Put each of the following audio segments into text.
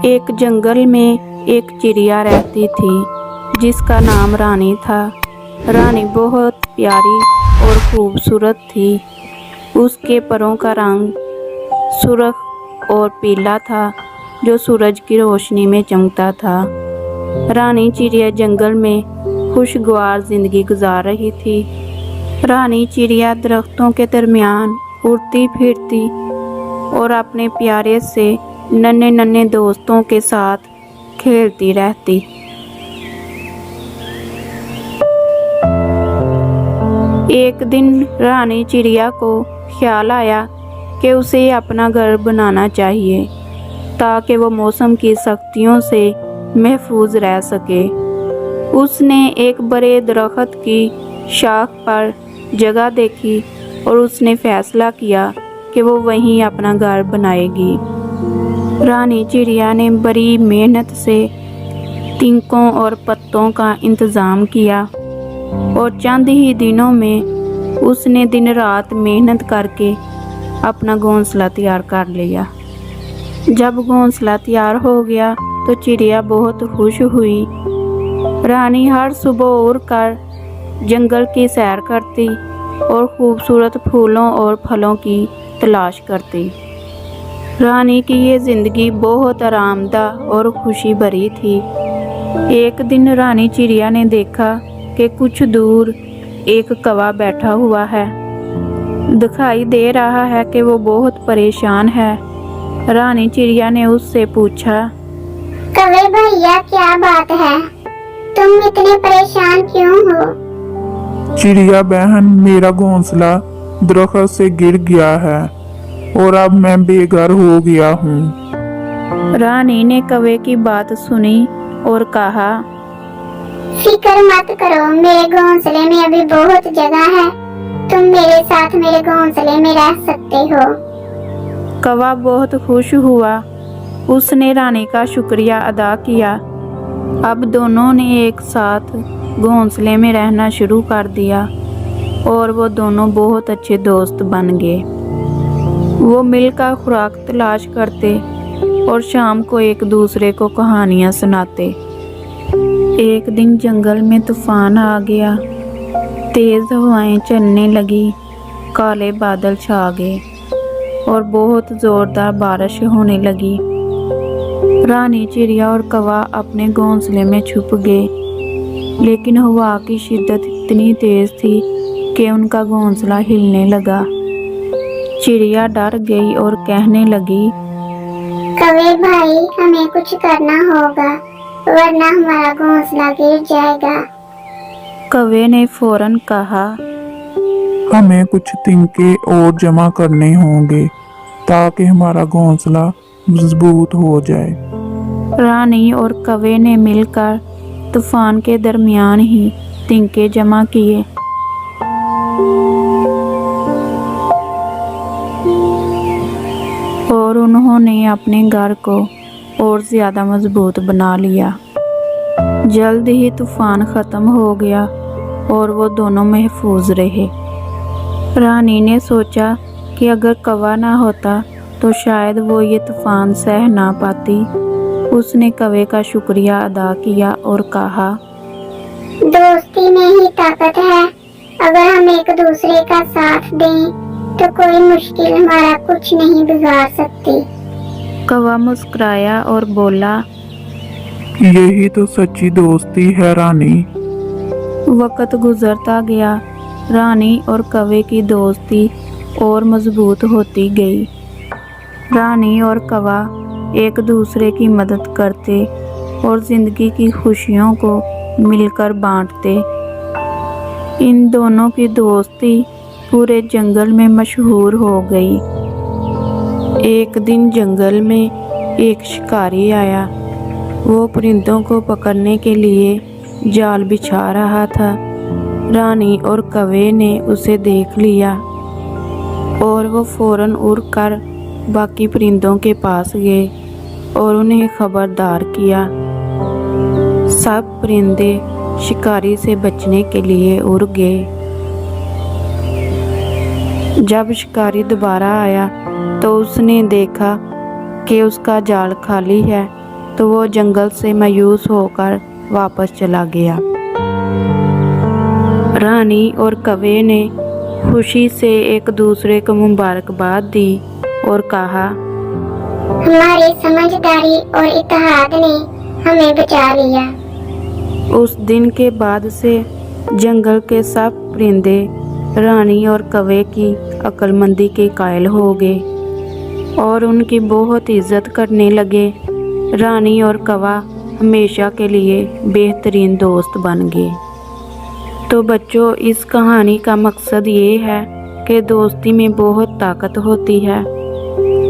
एक जंगल में एक चिड़िया रहती थी जिसका नाम रानी था। रानी बहुत प्यारी और खूबसूरत थी। उसके परों का रंग सुर्ख और पीला था जो सूरज की रोशनी में चमकता था। रानी चिड़िया जंगल में खुशगवार जिंदगी गुजार रही थी। रानी चिड़िया दरख्तों के दरमियान उड़ती फिरती और अपने प्यारे से नन्हे नन्हे दोस्तों के साथ खेलती रहती। एक दिन रानी चिड़िया को ख्याल आया कि उसे अपना घर बनाना चाहिए ताकि वो मौसम की सख्तियों से महफूज रह सके। उसने एक बड़े दरख्त की शाख पर जगह देखी और उसने फैसला किया कि वो वहीं अपना घर बनाएगी। रानी चिड़िया ने बड़ी मेहनत से तिनकों और पत्तों का इंतज़ाम किया और चंद ही दिनों में उसने दिन रात मेहनत करके अपना घोंसला तैयार कर लिया। जब घोंसला तैयार हो गया तो चिड़िया बहुत खुश हुई। रानी हर सुबह उड़कर जंगल की सैर करती और खूबसूरत फूलों और फलों की तलाश करती। रानी की ये ज़िंदगी बहुत आरामदायक और खुशी भरी थी। एक दिन रानी चिड़िया ने देखा कि कुछ दूर एक कौवा बैठा हुआ है। दिखाई दे रहा है कि वो बहुत परेशान है। रानी चिड़िया ने उससे पूछा, कौवे भैया क्या बात है, तुम इतने परेशान क्यों हो? चिड़िया बहन, मेरा घोंसला दरख्त से गिर गया है और अब मैं बेघर हो गया हूँ। रानी ने कौवे की बात सुनी और कहा, फिक्र मत करो, मेरे घोंसले में अभी बहुत जगह है, तुम मेरे साथ मेरे घोंसले में रह सकते हो। कौवा बहुत खुश हुआ। उसने रानी का शुक्रिया अदा किया। अब दोनों ने एक साथ घोंसले में रहना शुरू कर दिया और वो दोनों बहुत अच्छे दोस्त बन गए। वो मिलकर खुराक तलाश करते और शाम को एक दूसरे को कहानियाँ सुनाते। एक दिन जंगल में तूफान आ गया। तेज़ हवाएं चलने लगी, काले बादल छा गए और बहुत ज़ोरदार बारिश होने लगी। रानी चिड़िया और कौवा अपने घोंसले में छुप गए, लेकिन हवा की शिद्दत इतनी तेज़ थी कि उनका घोंसला हिलने लगा। चिड़िया डर गई और कहने लगी, कौवे भाई, हमें कुछ करना होगा वरना हमारा घोंसला गिर जाएगा। कौवे ने फौरन कहा, हमें कुछ तिनके और जमा करने होंगे ताकि हमारा घोंसला मजबूत हो जाए। रानी और कौवे ने मिलकर तूफान के दरमियान ही तिनके जमा किए। और उन्होंने अपने घर को और ज़्यादा मजबूत बना लिया। जल्द ही तूफान ख़त्म हो गया और वो दोनों महफूज रहे। रानी ने सोचा कि अगर कौवा ना होता तो शायद वो ये तूफान सह ना पाती। उसने कौवे का शुक्रिया अदा किया और कहा, दोस्ती में ही ताकत है, अगर हम एक दूसरे का साथ दें तो कोई मुश्किल हमारा कुछ नहीं बिगाड़ सकती। कौवा मुस्कुराया और बोला, यही तो सच्ची दोस्ती है रानी। वक्त गुजरता गया। रानी और कौवे की दोस्ती और मजबूत होती गई। रानी और कौवा एक दूसरे की मदद करते और ज़िंदगी की खुशियों को मिलकर बांटते। इन दोनों की दोस्ती पूरे जंगल में मशहूर हो गई। एक दिन जंगल में एक शिकारी आया। वो परिंदों को पकड़ने के लिए जाल बिछा रहा था। रानी और कौवे ने उसे देख लिया और वो फौरन उड़कर बाकी परिंदों के पास गए और उन्हें खबरदार किया। सब परिंदे शिकारी से बचने के लिए उड़ गए। जब शिकारी दोबारा आया तो उसने देखा कि उसका जाल खाली है, तो वो जंगल से मायूस होकर वापस चला गया। रानी और कौवे ने खुशी से एक दूसरे को मुबारकबाद दी और कहा, हमारी समझदारी और इत्तेहाद ने हमें बचा लिया। उस दिन के बाद से जंगल के सब परिंदे रानी और कौवे की अक्लमंदी के कायल हो गए और उनकी बहुत इज्जत करने लगे। रानी और कौवा हमेशा के लिए बेहतरीन दोस्त बन गए। तो बच्चों, इस कहानी का मकसद ये है कि दोस्ती में बहुत ताकत होती है।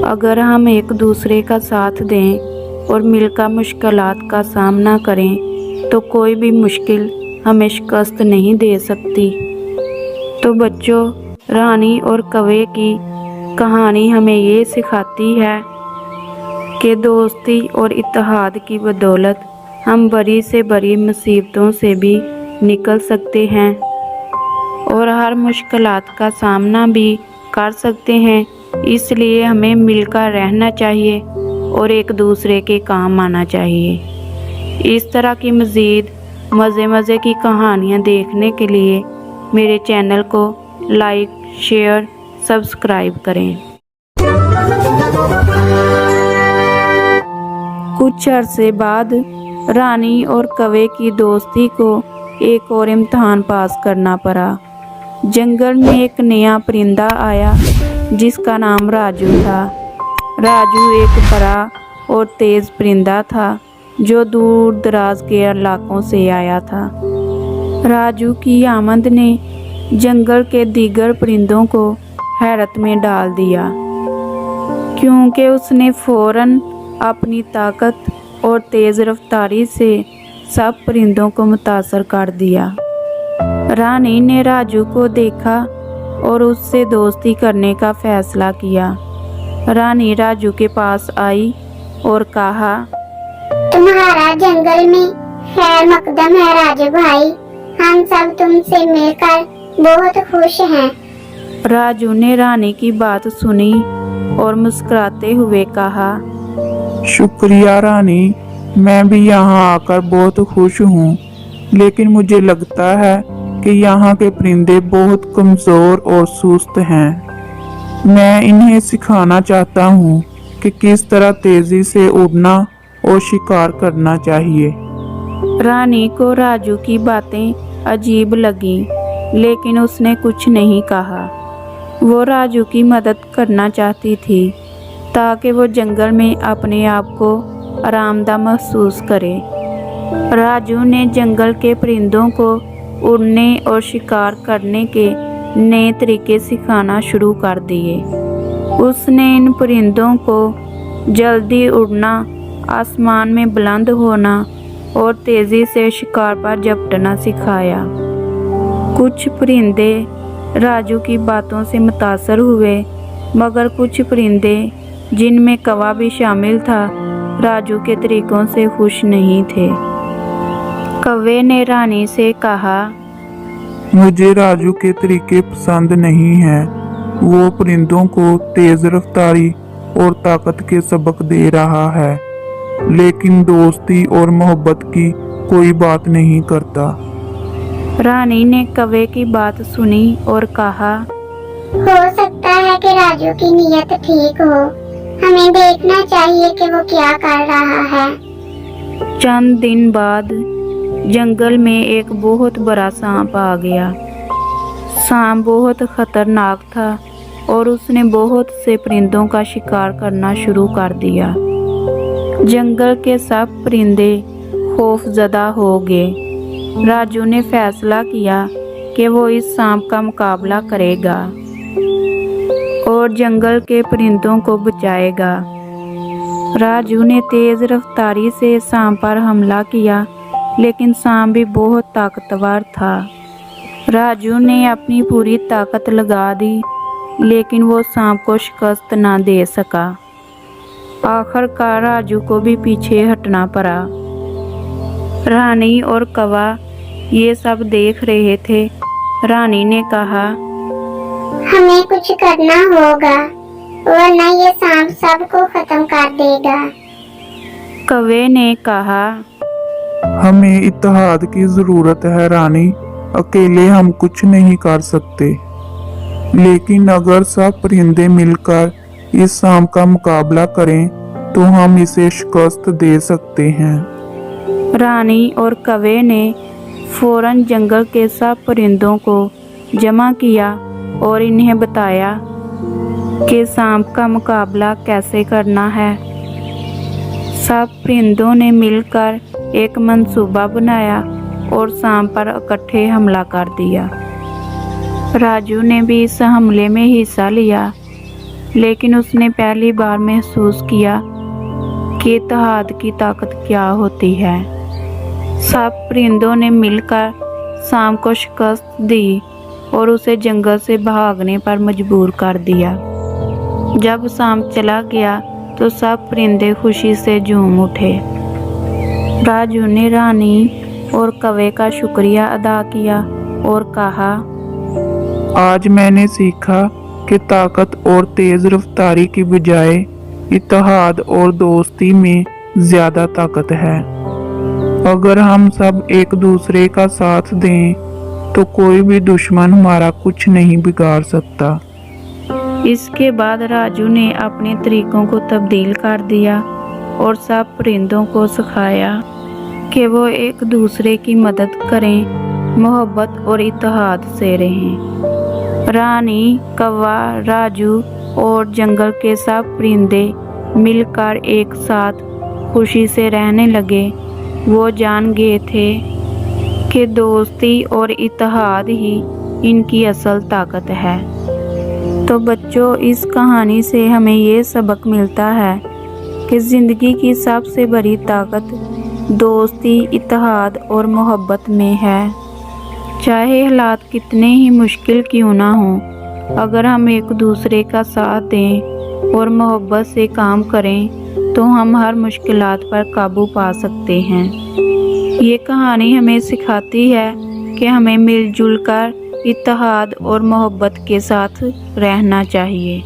अगर हम एक दूसरे का साथ दें और मिलकर मुश्किलात का सामना करें तो कोई भी मुश्किल हमें शिकस्त नहीं दे सकती। तो बच्चों, रानी और कौवे की कहानी हमें ये सिखाती है कि दोस्ती और इत्तेहाद की बदौलत हम बड़ी से बड़ी मुसीबतों से भी निकल सकते हैं और हर मुश्किलात का सामना भी कर सकते हैं। इसलिए हमें मिलकर रहना चाहिए और एक दूसरे के काम आना चाहिए। इस तरह की मज़ीद मज़े की कहानियाँ देखने के लिए मेरे चैनल को लाइक, शेयर, सब्सक्राइब करें। कुछ अरसे बाद रानी और कौवे की दोस्ती को एक और इम्तहान पास करना पड़ा। जंगल में एक नया परिंदा आया जिसका नाम राजू था। राजू एक बड़ा और तेज़ परिंदा था जो दूर दराज के इलाकों से आया था। राजू की आमद ने जंगल के दीगर परिंदों को हैरत में डाल दिया, क्योंकि उसने फौरन अपनी ताकत और तेज़ रफ्तारी से सब परिंदों को मुतासर कर दिया। रानी ने राजू को देखा और उससे दोस्ती करने का फैसला किया। रानी राजू के पास आई और कहा, तुम्हारा जंगल में खैर मकदम है राजू भाई, हम सब तुमसे मिलकर बहुत खुश हैं। राजू ने रानी की बात सुनी और मुस्कुराते हुए कहा, शुक्रिया रानी, मैं भी यहाँ आकर बहुत खुश हूँ, लेकिन मुझे लगता है कि यहाँ के परिंदे बहुत कमज़ोर और सुस्त हैं। मैं इन्हें सिखाना चाहता हूँ कि किस तरह तेज़ी से उड़ना और शिकार करना चाहिए। रानी को राजू की बातें अजीब लगी, लेकिन उसने कुछ नहीं कहा। वो राजू की मदद करना चाहती थी ताकि वो जंगल में अपने आप को आरामदा महसूस करे। राजू ने जंगल के परिंदों को उड़ने और शिकार करने के नए तरीके सिखाना शुरू कर दिए। उसने इन परिंदों को जल्दी उड़ना, आसमान में बुलंद होना और तेज़ी से शिकार पर झपटना सिखाया। कुछ परिंदे राजू की बातों से मुतासर हुए, मगर कुछ परिंदे, जिनमें कौवा भी शामिल था, राजू के तरीकों से खुश नहीं थे। कौवे ने रानी से कहा, मुझे राजू के तरीके पसंद नहीं हैं। वो परिंदों को तेज रफ्तारी और ताकत के सबक दे रहा है, लेकिन दोस्ती और मोहब्बत की कोई बात नहीं करता। रानी ने कौवे की बात सुनी और कहा, हो सकता है कि राजू की नीयत ठीक हो, हमें देखना चाहिए कि वो क्या कर रहा है। चंद दिन बाद जंगल में एक बहुत बड़ा सांप आ गया। सांप बहुत खतरनाक था और उसने बहुत से परिंदों का शिकार करना शुरू कर दिया। जंगल के सब परिंदे खौफजदा हो गए। राजू ने फैसला किया कि वो इस सांप का मुकाबला करेगा और जंगल के परिंदों को बचाएगा। राजू ने तेज़ रफ्तारी से सांप पर हमला किया, लेकिन सांप भी बहुत ताकतवर था। राजू ने अपनी पूरी ताकत लगा दी, लेकिन वो सांप को शिकस्त ना दे सका। आखिरकार राजू को भी पीछे हटना पड़ा। रानी और कौवा ये सब देख रहे थे। रानी ने कहा, हमें कुछ करना होगा, वरना ये सांप सबको खत्म कर देगा। कौवे ने कहा, हमें इत्तेहाद की जरूरत है रानी, अकेले हम कुछ नहीं कर सकते। लेकिन अगर सब परिंदे मिलकर इस सांप का मुकाबला करें तो हम इसे शिकस्त दे सकते हैं। रानी और कौवे ने फौरन जंगल के सब परिंदों को जमा किया और इन्हें बताया कि सांप का मुकाबला कैसे करना है। सब परिंदों ने मिलकर एक मंसूबा बनाया और सांप पर इकट्ठे हमला कर दिया। राजू ने भी इस हमले में हिस्सा लिया, लेकिन उसने पहली बार महसूस किया कि इत्तेहाद की ताकत क्या होती है। सब परिंदों ने मिलकर सांप को शिकस्त दी और उसे जंगल से भागने पर मजबूर कर दिया। जब सांप चला गया तो सब परिंदे खुशी से झूम उठे। राजू ने रानी और कौवे का शुक्रिया अदा किया और कहा, आज मैंने सीखा कि ताकत और तेज रफ्तारी की बजाय इत्तेहाद और दोस्ती में ज्यादा ताकत है। अगर हम सब एक दूसरे का साथ दें तो कोई भी दुश्मन हमारा कुछ नहीं बिगाड़ सकता। इसके बाद राजू ने अपने तरीकों को तब्दील कर दिया और सब परिंदों को सिखाया कि वो एक दूसरे की मदद करें, मोहब्बत और इत्तेहाद से रहें। रानी, कौवा, राजू और जंगल के सब परिंदे मिलकर एक साथ खुशी से रहने लगे। वो जान गए थे कि दोस्ती और इत्तेहाद ही इनकी असल ताकत है। तो बच्चों, इस कहानी से हमें ये सबक मिलता है कि ज़िंदगी की सबसे बड़ी ताकत दोस्ती, इत्तेहाद और मोहब्बत में है। चाहे हालात कितने ही मुश्किल क्यों ना हों, अगर हम एक दूसरे का साथ दें और मोहब्बत से काम करें तो हम हर मुश्किलात पर काबू पा सकते हैं। ये कहानी हमें सिखाती है कि हमें मिलजुल कर इत्तेहाद और मोहब्बत के साथ रहना चाहिए।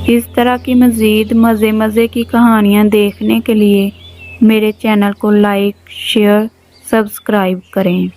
इस तरह की मज़ीद मज़े की कहानियाँ देखने के लिए मेरे चैनल को लाइक, शेयर, सब्सक्राइब करें।